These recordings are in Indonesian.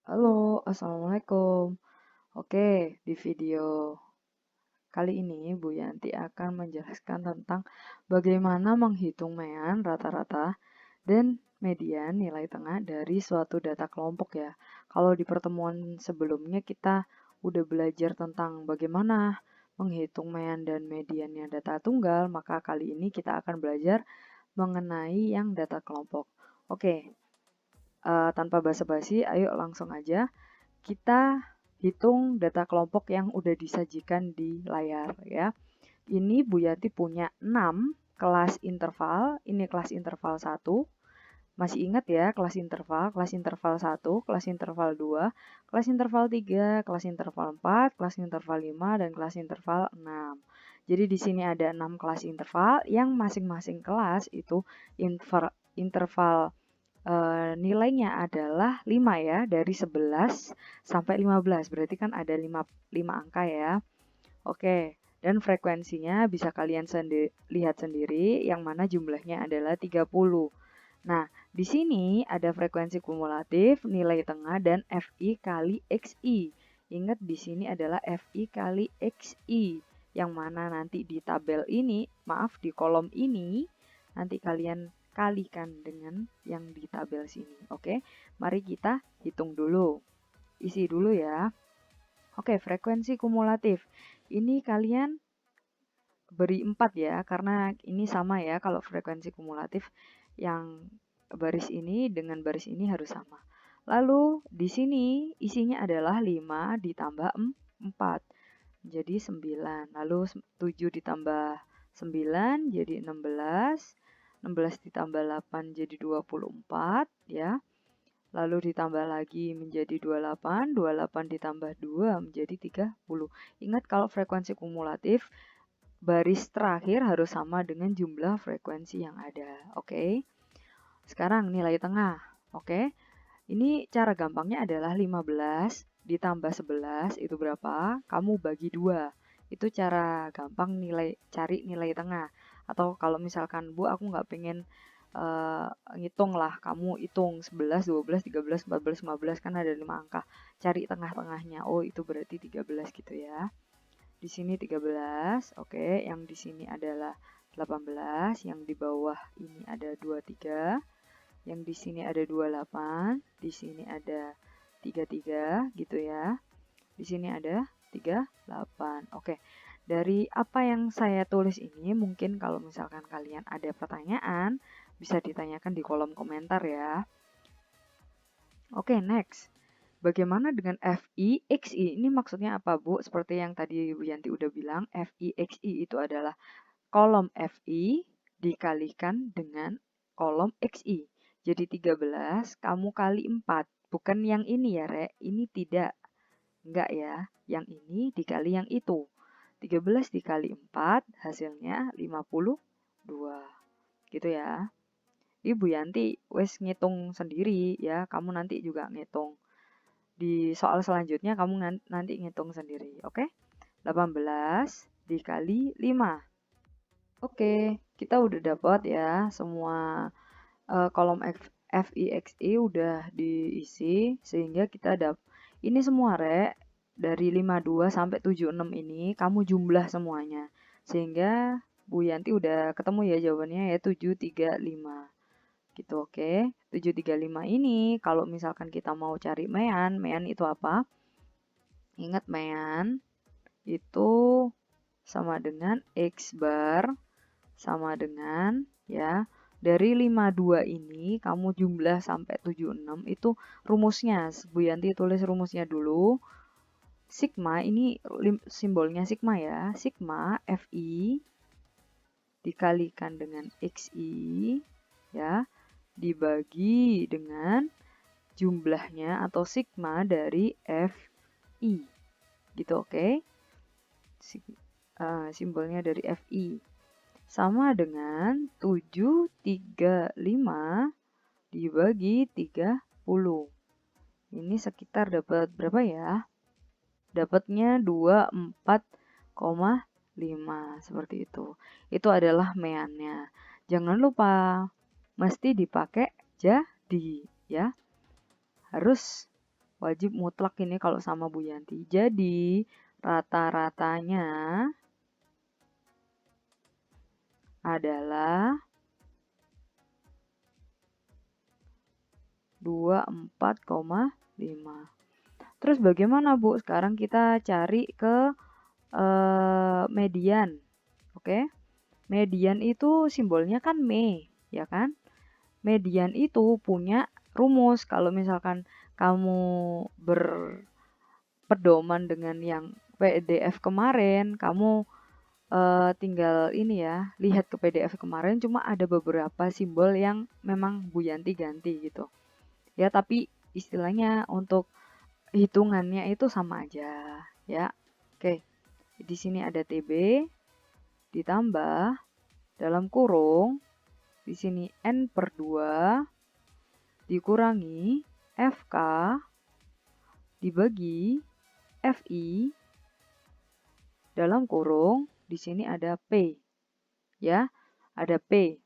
Halo, Assalamualaikum. Oke, di video kali ini Bu Yanti akan menjelaskan tentang bagaimana menghitung mean rata-rata dan median nilai tengah dari suatu data kelompok ya. Kalau di pertemuan sebelumnya kita udah belajar tentang bagaimana menghitung mean dan mediannya data tunggal, maka kali ini kita akan belajar mengenai yang data kelompok. Oke, tanpa basa-basi, ayo langsung aja kita hitung data kelompok yang udah disajikan di layar ya. Ini Bu Yati punya 6 kelas interval, ini kelas interval 1. Masih ingat ya kelas interval 1, kelas interval 2, kelas interval 3, kelas interval 4, kelas interval 5, dan kelas interval 6. Jadi di sini ada 6 kelas interval yang masing-masing kelas itu interval nilainya adalah 5 ya, dari 11 sampai 15. Berarti kan ada 5 angka ya. Oke, dan frekuensinya bisa kalian lihat sendiri yang mana jumlahnya adalah 30. Nah, di sini ada frekuensi kumulatif, nilai tengah, dan FI kali XI. Ingat di sini adalah FI kali XI. Yang mana nanti di tabel ini, maaf di kolom ini, nanti kalian kalikan dengan yang di tabel sini. Oke, mari kita hitung dulu. Isi dulu ya. Oke, frekuensi kumulatif. Ini kalian beri 4 ya, karena ini sama ya kalau frekuensi kumulatif yang baris ini dengan baris ini harus sama. Lalu di sini isinya adalah 5 ditambah 4, jadi 9. Lalu 7 ditambah 9 jadi 16. 16 ditambah 8 jadi 24 ya. Lalu ditambah lagi menjadi 28, 28 ditambah 2 menjadi 30. Ingat kalau frekuensi kumulatif baris terakhir harus sama dengan jumlah frekuensi yang ada. Oke. Sekarang nilai tengah. Oke. Ini cara gampangnya adalah 15 ditambah 11 itu berapa? Kamu bagi 2. Itu cara gampang cari nilai tengah. Atau kalau misalkan Bu aku nggak pengen ngitung lah, kamu hitung 11, 12, 13, 14, 15 kan ada 5 angka. Cari tengah-tengahnya. Oh, itu berarti 13 gitu ya. Di sini 13, oke. Yang di sini adalah 18, yang di bawah ini ada 23, yang di sini ada 28, di sini ada 33 gitu ya. Di sini ada 38. Oke. Dari apa yang saya tulis ini, mungkin kalau misalkan kalian ada pertanyaan, bisa ditanyakan di kolom komentar ya. Oke, next. Bagaimana dengan FI/XI? Ini maksudnya apa, Bu? Seperti yang tadi Bu Yanti udah bilang, FI/XI itu adalah kolom FI dikalikan dengan kolom XI. Jadi 13 kamu kali 4. Bukan yang ini ya, Rek. Ini tidak. Enggak ya. Yang ini dikali yang itu. 13 dikali 4 hasilnya 52. Gitu ya. Ibu Yanti wes ngitung sendiri ya. Kamu nanti juga ngitung. Di soal selanjutnya kamu nanti ngitung sendiri. Oke? 18 dikali 5. Oke, kita udah dapat ya semua kolom FIXI udah diisi sehingga kita ini semua Rek dari 52 sampai 76 ini kamu jumlah semuanya. Sehingga Bu Yanti udah ketemu ya jawabannya ya 735. Gitu oke. 735 ini kalau misalkan kita mau cari mean itu apa? Ingat mean itu sama dengan X bar sama dengan ya dari 52 ini kamu jumlah sampai 76 itu rumusnya. Bu Yanti tulis rumusnya dulu. Sigma ini simbolnya sigma ya. Sigma Fi dikalikan dengan Xi ya dibagi dengan jumlahnya atau sigma dari Fi. Gitu oke. Simbolnya dari Fi sama dengan 735 dibagi 30. Ini sekitar dapat berapa ya? Dapatnya 24,5 seperti itu. Itu adalah meannya. Jangan lupa mesti dipakai jadi ya. Harus wajib mutlak ini kalau sama Bu Yanti. Jadi rata-ratanya adalah 24,5. Terus bagaimana Bu? Sekarang kita cari ke median. Oke. Median itu simbolnya kan Me, ya kan? Median itu punya rumus. Kalau misalkan kamu berpedoman dengan yang PDF kemarin, kamu tinggal ini ya, lihat ke PDF kemarin cuma ada beberapa simbol yang memang Bu Yanti ganti gitu. Ya, tapi istilahnya untuk hitungannya itu sama aja, ya. Oke. Di sini ada TB ditambah dalam kurung di sini N/2 dikurangi FK dibagi FI dalam kurung di sini ada P. Ya, ada P.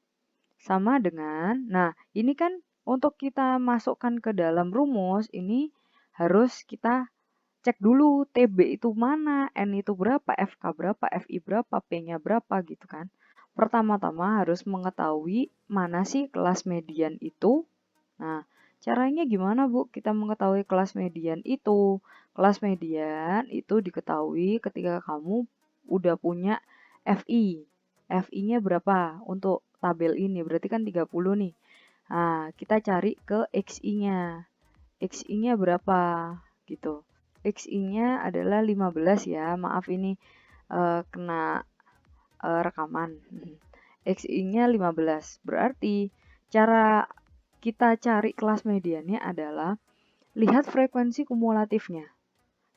Sama dengan, nah ini kan untuk kita masukkan ke dalam rumus, ini harus kita cek dulu TB itu mana, N itu berapa, FK berapa, FI berapa, P-nya berapa gitu kan. Pertama-tama harus mengetahui mana sih kelas median itu. Nah, caranya gimana Bu kita mengetahui kelas median itu? Kelas median itu diketahui ketika kamu udah punya FI. FI-nya berapa untuk tabel ini? Berarti kan 30 nih. Nah, kita cari ke XI-nya. XI-nya berapa gitu. XI-nya adalah 15 ya. Maaf ini kena rekaman. XI-nya 15. Berarti cara kita cari kelas mediannya adalah lihat frekuensi kumulatifnya.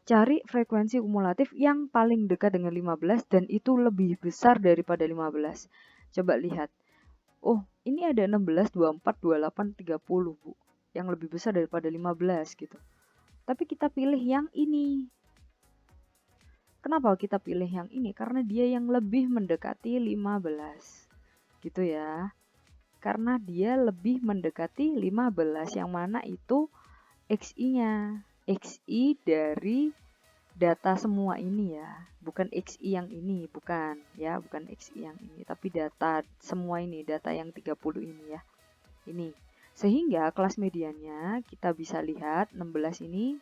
Cari frekuensi kumulatif yang paling dekat dengan 15 dan itu lebih besar daripada 15. Coba lihat. Oh, ini ada 16, 24, 28, 30, Bu. Yang lebih besar daripada 15 gitu. Tapi kita pilih yang ini. Kenapa kita pilih yang ini? Karena dia yang lebih mendekati 15. Gitu ya. Karena dia lebih mendekati 15 yang mana itu XI-nya. XI dari data semua ini ya. Bukan XI yang ini, bukan ya, bukan XI yang ini, tapi data semua ini, data yang 30 ini ya. Ini. Sehingga kelas mediannya kita bisa lihat 16 ini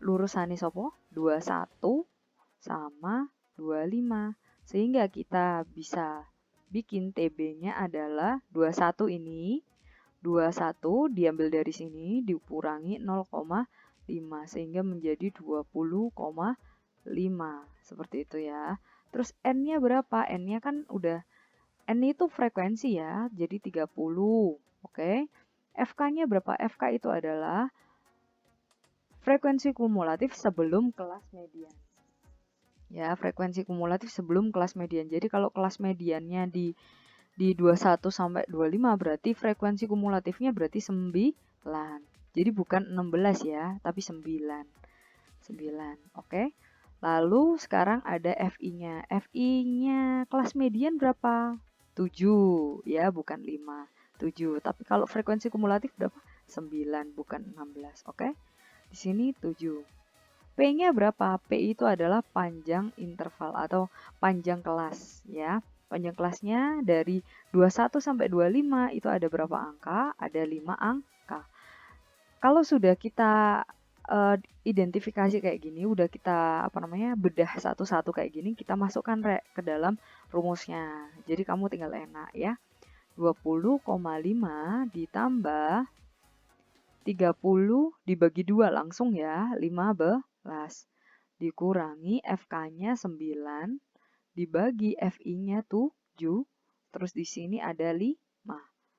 lurusane sopo? 21 sama 25. Sehingga kita bisa bikin TB-nya adalah 21 ini. 21 diambil dari sini dikurangi 0,5 sehingga menjadi 20,5. Seperti itu ya. Terus N-nya berapa? N-nya kan udah, N itu frekuensi ya, jadi 30. Oke. FK-nya berapa? FK itu adalah frekuensi kumulatif sebelum kelas median. Ya, frekuensi kumulatif sebelum kelas median. Jadi kalau kelas mediannya di 21 sampai 25 berarti frekuensi kumulatifnya berarti 9. Jadi bukan 16 ya, tapi 9. 9, oke. Lalu sekarang ada FI-nya. FI-nya kelas median berapa? 7, ya bukan 5. 7, tapi kalau frekuensi kumulatif berapa? 9, bukan 16, oke. Di sini 7. P-nya berapa? P itu adalah panjang interval atau panjang kelas ya. Panjang kelasnya dari 21 sampai 25 itu ada berapa angka? Ada 5 angka. Kalau sudah kita identifikasi kayak gini, udah kita bedah satu-satu kayak gini, kita masukkan ke dalam rumusnya. Jadi kamu tinggal enak ya. 20,5 ditambah 30 dibagi 2 langsung ya, 15 dikurangi FK-nya 9 dibagi FI-nya 7, terus di sini ada 5.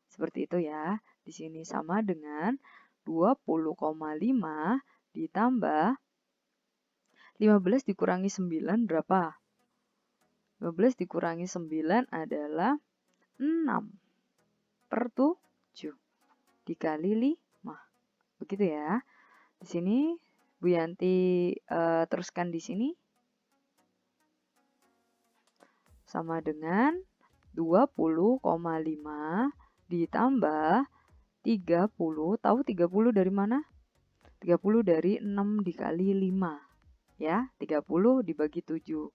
Seperti itu ya. Di sini sama dengan 20,5 ditambah 15 dikurangi 9 berapa? 15 dikurangi 9 adalah 6/7 dikali 5. Begitu ya. Di sini Bu Yanti teruskan di sini. Sama dengan 20,5 ditambah 30. Tahu 30 dari mana? 30 dari 6 dikali 5. Ya, 30 dibagi 7.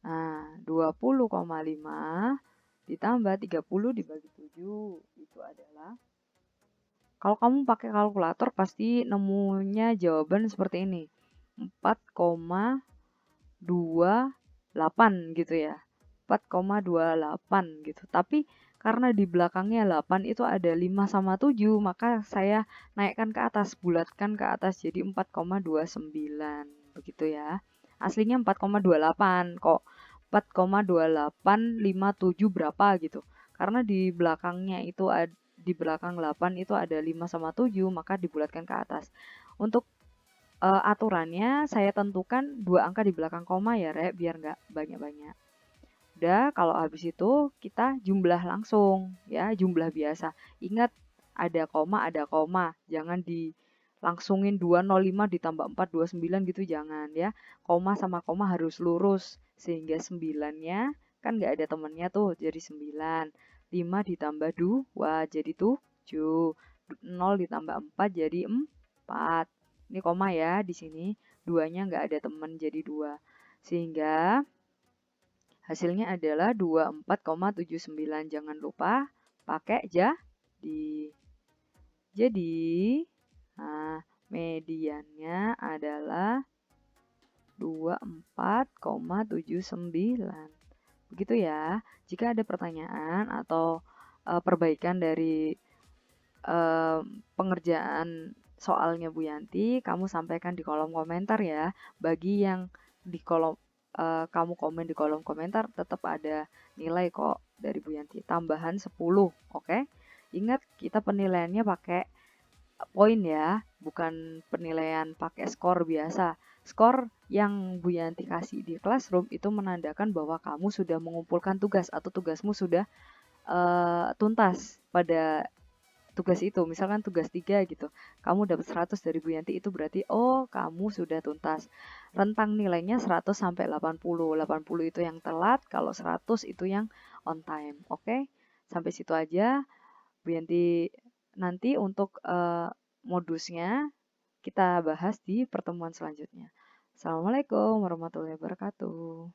Nah, 20,5 ditambah 30 dibagi 7. Itu adalah, kalau kamu pakai kalkulator pasti nemunya jawaban seperti ini. 4,28 gitu ya. 4,28 gitu. Tapi karena di belakangnya 8 itu ada 5 sama 7, maka saya naikkan ke atas, bulatkan ke atas jadi 4,29. Begitu ya. Aslinya 4,28 kok. 4,2857 berapa gitu. Karena di belakangnya itu di belakang 8 itu ada 5 sama 7, maka dibulatkan ke atas. Untuk aturannya saya tentukan 2 angka di belakang koma ya, Rek, biar nggak banyak-banyak. Udah, kalau habis itu kita jumlah langsung ya, jumlah biasa. Ingat ada koma, jangan dilangsungin 205 ditambah 429 gitu, jangan ya. Koma sama koma harus lurus, sehingga 9-nya kan nggak ada temennya tuh, jadi 9. 5 ditambah 2 jadi 7. 0 ditambah 4 jadi 4. Ini koma ya di sini, 2-nya nggak ada temen jadi 2. Sehingga hasilnya adalah 24,79. Jangan lupa pakai jadi. Jadi, nah, mediannya adalah 24,79. Begitu ya. Jika ada pertanyaan atau perbaikan dari pengerjaan soalnya Bu Yanti, kamu sampaikan di kolom komentar ya. Bagi yang di kolom kamu komen di kolom komentar, tetap ada nilai kok dari Bu Yanti, tambahan 10, oke? Ingat, kita penilaiannya pakai poin ya, bukan penilaian pakai skor biasa. Skor yang Bu Yanti kasih di Classroom itu menandakan bahwa kamu sudah mengumpulkan tugas atau tugasmu sudah tuntas pada tugas itu. Misalkan tugas 3 gitu, kamu dapat 100 dari Bu Yanti, itu berarti oh kamu sudah tuntas. Rentang nilainya 100 sampai 80. 80 itu yang telat, kalau 100 itu yang on time. Oke? Sampai situ aja Bu Yanti. Nanti untuk modusnya kita bahas di pertemuan selanjutnya. Assalamualaikum warahmatullahi wabarakatuh.